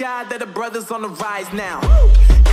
God that the brothers on the rise now.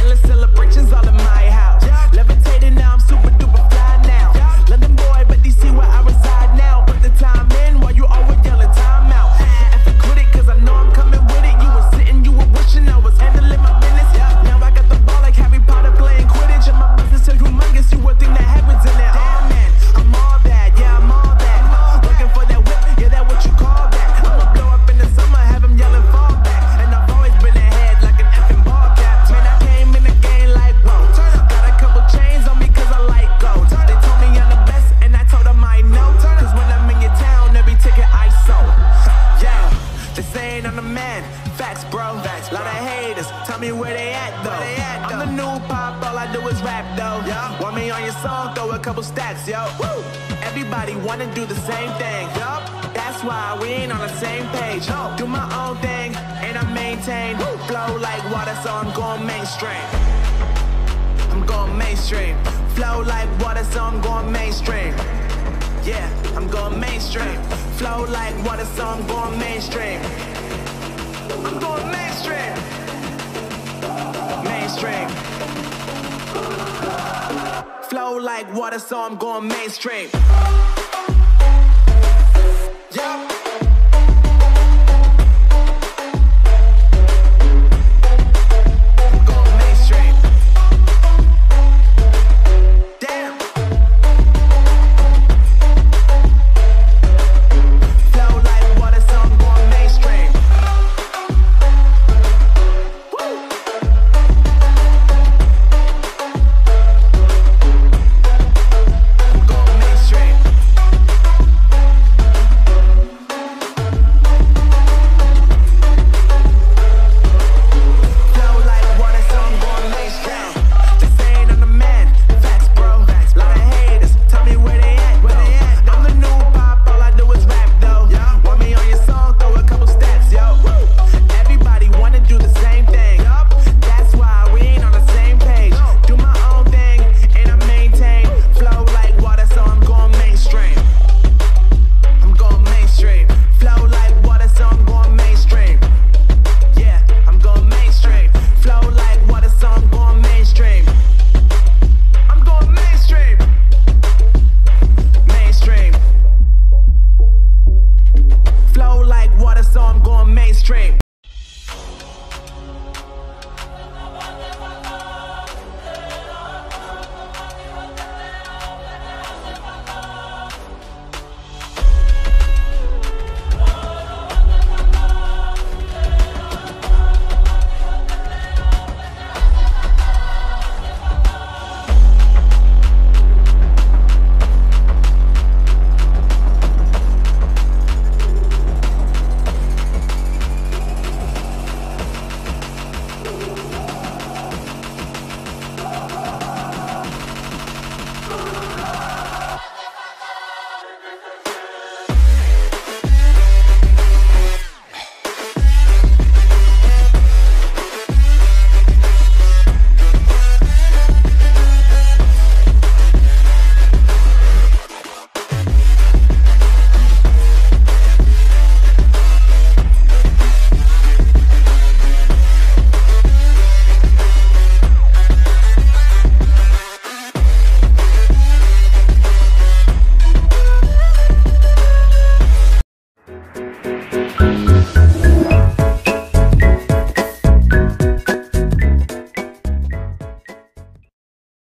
Endless celebrations all in my house. Levitating now, I'm super duper fly now. London boy, but DC where I reside now. Put the time in while you always yelling time out. And if you quit it, cause I know I'm coming with it. You were sitting, you were wishing I was handling my business. Now I got the ball like Harry Potter playing Quidditch. And my business so humongous, you would think that happens in there. Oh man, I'm all that, yeah, I'm all that. Looking for that whip, yeah, that what you call that. I'ma blow up in the summer, have him yelling fall back. And I've always been ahead like an effing ball cap. Man, I came in the game like, whoa. Got a couple chains on me cause I like gold. They told me I'm the best and I told them I know. Cause when I'm in your town, every ticket I sold. Yeah, they saying I'm the man. Facts, bro. Lot of haters, tell me where they at though. I'm the new pop, all I do is rap though. Want me on your song, throw a couple stacks, yo. Everybody wanna do the same thing. That's why we ain't on the same page. Do my own thing, and I maintain. Flow like water, so I'm going mainstream. I'm going mainstream. Flow like water, so I'm going mainstream. Yeah, I'm going mainstream. Flow like water, so I'm going mainstream. I'm going mainstream. Mainstream. Flow like water, so I'm going mainstream.